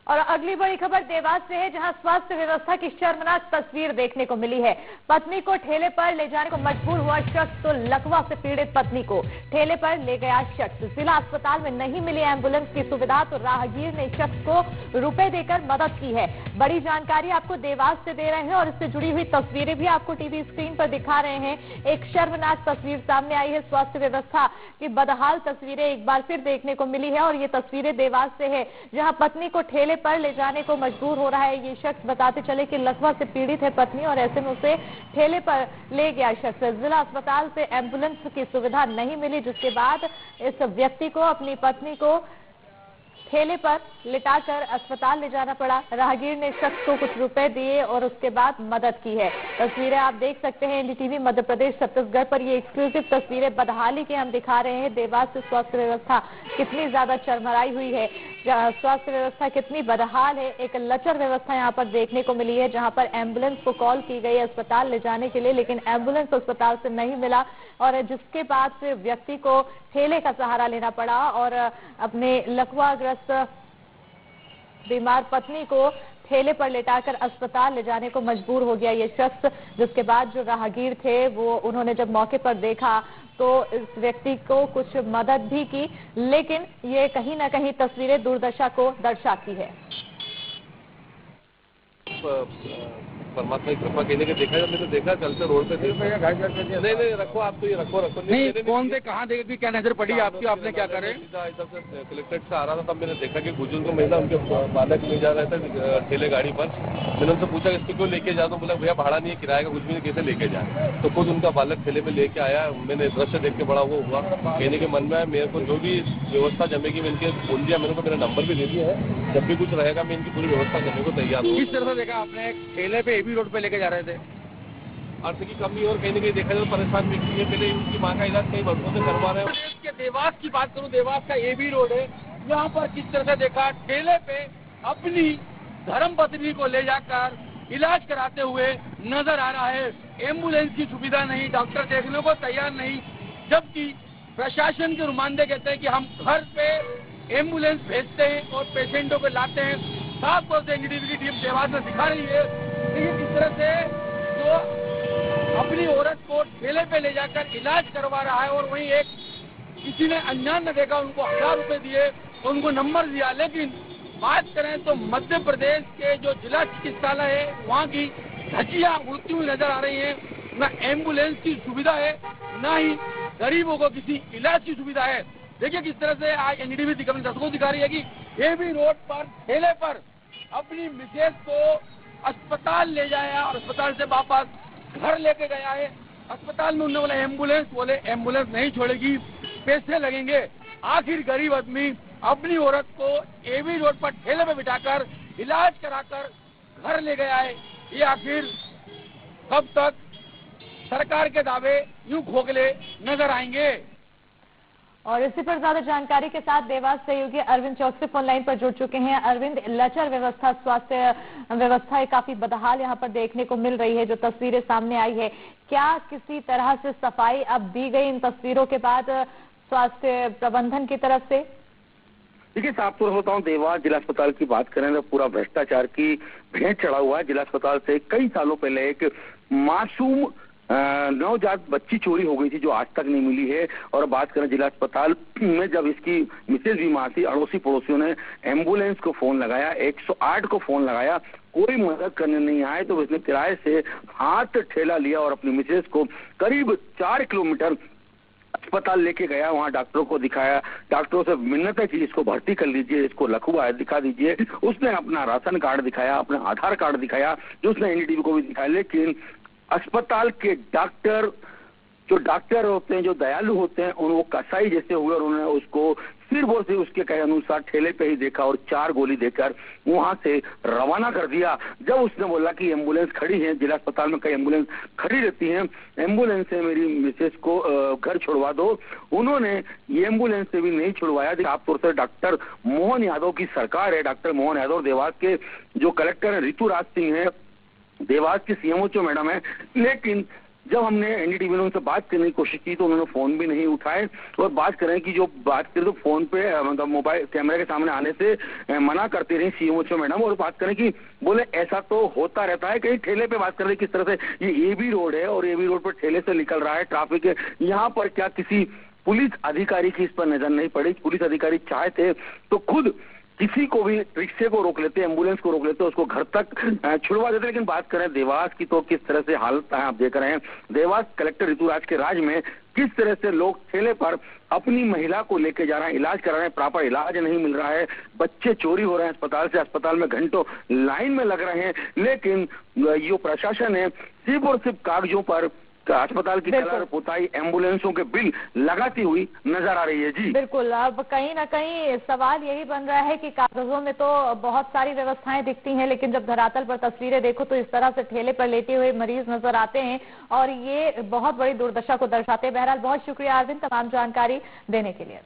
और अगली बड़ी खबर देवास से है, जहां स्वास्थ्य व्यवस्था की शर्मनाक तस्वीर देखने को मिली है। पत्नी को ठेले पर ले जाने को मजबूर हुआ शख्स, तो लकवा से पीड़ित पत्नी को ठेले पर ले गया शख्स। जिला अस्पताल में नहीं मिली एम्बुलेंस की सुविधा, तो राहगीर ने शख्स को रुपए देकर मदद की है। बड़ी जानकारी आपको देवास से दे रहे हैं और इससे जुड़ी हुई तस्वीरें भी आपको टीवी स्क्रीन पर दिखा रहे हैं। एक शर्मनाक तस्वीर सामने आई है, स्वास्थ्य व्यवस्था की बदहाल तस्वीरें एक बार फिर देखने को मिली है। और ये तस्वीरें देवास से है, जहां पत्नी को ठेले पर ले जाने को मजबूर हो रहा है ये शख्स। बताते चले कि लकवा से पीड़ित है पत्नी और ऐसे में उसे ठेले पर ले गया शख्स। जिला अस्पताल से एम्बुलेंस की सुविधा नहीं मिली, जिसके बाद इस व्यक्ति को अपनी पत्नी को ठेले पर लिटाकर अस्पताल ले जाना पड़ा। राहगीर ने शख्स को कुछ रुपए दिए और उसके बाद मदद की है। तस्वीरें आप देख सकते हैं एनडीटीवी मध्य प्रदेश छत्तीसगढ़ पर। ये एक्सक्लूसिव तस्वीरें बदहाली के हम दिखा रहे हैं। देवास से स्वास्थ्य व्यवस्था कितनी ज्यादा चरमराई हुई है, स्वास्थ्य व्यवस्था कितनी बदहाल है। एक लचर व्यवस्था यहाँ पर देखने को मिली है, जहाँ पर एम्बुलेंस को कॉल की गई अस्पताल ले जाने के लिए, लेकिन एम्बुलेंस अस्पताल से नहीं मिला और जिसके बाद फिर व्यक्ति को ठेले का सहारा लेना पड़ा और अपने लकवाग्रस्त बीमार पत्नी को ठेले पर लेटाकर अस्पताल ले जाने को मजबूर हो गया ये शख्स। जिसके बाद जो राहगीर थे वो उन्होंने जब मौके पर देखा तो इस व्यक्ति को कुछ मदद भी की, लेकिन ये कहीं ना कहीं तस्वीरें दुर्दशा को दर्शाती है। परमात्मा की कृपा कहने के देखा, मैंने देखा कल से रोड पे नहीं रखो, आप तो ये रखो नहीं। कौन से कहाँ देखे, क्या नजर पड़ी आपकी, आपने क्या करे? कलेक्ट्रेट से आ रहा था, तब मैंने देखा कि बुजुर्ग महिला उनके बालक ले जा रहे थे ठेले गाड़ी पर। मैंने उनसे पूछा इसको क्यों लेके जा, तो बोला भैया भाड़ा नहीं है, किराए का कुछ भी नहीं, कैसे लेके जाए। तो खुद उनका बालक ठेले में लेके आया। मैंने दृश्य देख के बड़ा वो हुआ। कहने के मन में है मेरे को जो भी व्यवस्था जमेगी, मैं इनके बोल दिया, मेरे को मेरा नंबर भी दे दिया है, जब भी कुछ रहेगा मैं इनकी पूरी व्यवस्था करने को तैयार हूँ। किस तरह से देखा आपने? ठेले पे एबी रोड पे लेके जा रहे थे, अर्थ की कमी और कहीं ना कहीं देखा जाए तो परेशान व्यक्ति है। पहले उनकी माँ का इलाज कई वर्षों से करवा रहे हैं। देवास की बात करूं, देवास का एबी रोड है, यहाँ पर किस तरह से देखा ठेले पे अपनी धर्मपत्नी को ले जाकर इलाज कराते हुए नजर आ रहा है। एम्बुलेंस की सुविधा नहीं, डॉक्टर देखने को तैयार नहीं, जबकि प्रशासन के नुमाइंदे कहते हैं कि हम घर पे एम्बुलेंस भेजते हैं और पेशेंटों को लाते हैं। साफ तौर से एनडीटीवी की टीम देवास में दिखा रही है लेकिन इस तरह से जो अपनी औरत को ठेले पे ले जाकर इलाज करवा रहा है और वहीं एक किसी ने अनजान न देखा, उनको 1000 रुपए दिए, उनको नंबर दिया। लेकिन बात करें तो मध्य प्रदेश के जो जिला चिकित्सालय है वहाँ की धज्जियां उड़ती हुई नजर आ रही है। न एम्बुलेंस की सुविधा है, न ही गरीबों को किसी इलाज की सुविधा है। देखिए किस तरह से आज एनडीटीवी दर्शकों दिखा रही है कि एबी रोड पर ठेले पर अपनी मिसेज को अस्पताल ले जाया और अस्पताल से वापस घर लेके गया है। अस्पताल में उन्होंने बोले एम्बुलेंस नहीं छोड़ेगी, पैसे लगेंगे। आखिर गरीब आदमी अपनी औरत को एबी रोड पर ठेले पे बिठाकर इलाज कराकर घर ले गया है। ये आखिर कब तक सरकार के दावे यूं खोखले नजर आएंगे? और इसी पर ज्यादा जानकारी के साथ देवास सहयोगी अरविंद चौकसी फोन लाइन पर जुड़ चुके हैं। अरविंद, लचर व्यवस्था, स्वास्थ्य व्यवस्था काफी बदहाल यहाँ पर देखने को मिल रही है, जो तस्वीरें सामने आई है, क्या किसी तरह से सफाई अब दी गई इन तस्वीरों के बाद स्वास्थ्य प्रबंधन की तरफ से? देखिए साफ तौर बताऊं, देवास जिला अस्पताल की बात करें तो पूरा भ्रष्टाचार की भेंट चढ़ा हुआ है। जिला अस्पताल से कई सालों पहले एक मासूम नवजात बच्ची चोरी हो गई थी जो आज तक नहीं मिली है। और बात करें जिला अस्पताल में, जब इसकी मिसेज बीमार थी, अड़ोसी पड़ोसियों ने एम्बुलेंस को फोन लगाया, 108 को फोन लगाया, कोई मदद करने नहीं आए, तो उसने किराए से हाथ ठेला लिया और अपनी मिसेज को करीब 4 किलोमीटर अस्पताल लेके गया। वहां डॉक्टरों को दिखाया, डॉक्टरों से मिन्नतें की, इसको भर्ती कर लीजिए, इसको लकवा है दिखा दीजिए। उसने अपना राशन कार्ड दिखाया, अपना आधार कार्ड दिखाया, जो उसने एनडीटीवी को भी दिखाया। लेकिन अस्पताल के डॉक्टर होते हैं, जो दयालु होते हैं, वो कसाई जैसे हुए और उन्होंने उसको सिर्फ और सिर्फ उसके कहे अनुसार ठेले पे ही देखा और 4 गोली देकर वहां से रवाना कर दिया। जब उसने बोला कि एम्बुलेंस खड़ी है, जिला अस्पताल में कई एम्बुलेंस खड़ी रहती हैं, एम्बुलेंस से मेरी मिसेज को घर छुड़वा दो, उन्होंने ये एम्बुलेंस से भी नहीं छुड़वाया। साफ तौर से डॉक्टर मोहन यादव की सरकार है। डॉक्टर मोहन यादव देवास के जो कलेक्टर है, ऋतुराज सिंह है, देवास की सीएमओ मैडम है, लेकिन जब हमने एनडीटीवी ने उनसे बात करने की कोशिश की तो उन्होंने फोन भी नहीं उठाए और बात करें कि जो बात करें तो फोन पे मतलब मोबाइल कैमरे के सामने आने से मना करती रही सीएमओ मैडम। और बात करें कि बोले ऐसा तो होता रहता है, कहीं ठेले पे बात करें किस तरह से ये एबी रोड है और एबी रोड पर ठेले से निकल रहा है ट्रैफिक है, यहाँ पर क्या किसी पुलिस अधिकारी की इस पर नजर नहीं पड़ी? पुलिस अधिकारी चाहते तो खुद किसी को भी रिक्शे को रोक लेते, एम्बुलेंस को रोक लेते, उसको घर तक छुड़वा देते। लेकिन बात करें देवास की तो किस तरह से हालत है आप देख रहे हैं। देवास कलेक्टर ऋतुराज के राज में किस तरह से लोग ठेले पर अपनी महिला को लेके जा रहे हैं, इलाज करा रहे हैं, प्रॉपर इलाज नहीं मिल रहा है, बच्चे चोरी हो रहे हैं अस्पताल से, अस्पताल में घंटों लाइन में लग रहे हैं। लेकिन जो प्रशासन है सिर्फ और सिर्फ कागजों पर अस्पताल की कलर पुताई एम्बुलेंसों के बिल लगाती हुई नजर आ रही है। जी बिल्कुल, अब कहीं ना कहीं सवाल यही बन रहा है कि कागजों में तो बहुत सारी व्यवस्थाएं दिखती हैं, लेकिन जब धरातल पर तस्वीरें देखो तो इस तरह से ठेले पर लेटे हुए मरीज नजर आते हैं और ये बहुत बड़ी दुर्दशा को दर्शाते हैं। बहरहाल बहुत शुक्रिया अरविंद तमाम जानकारी देने के लिए।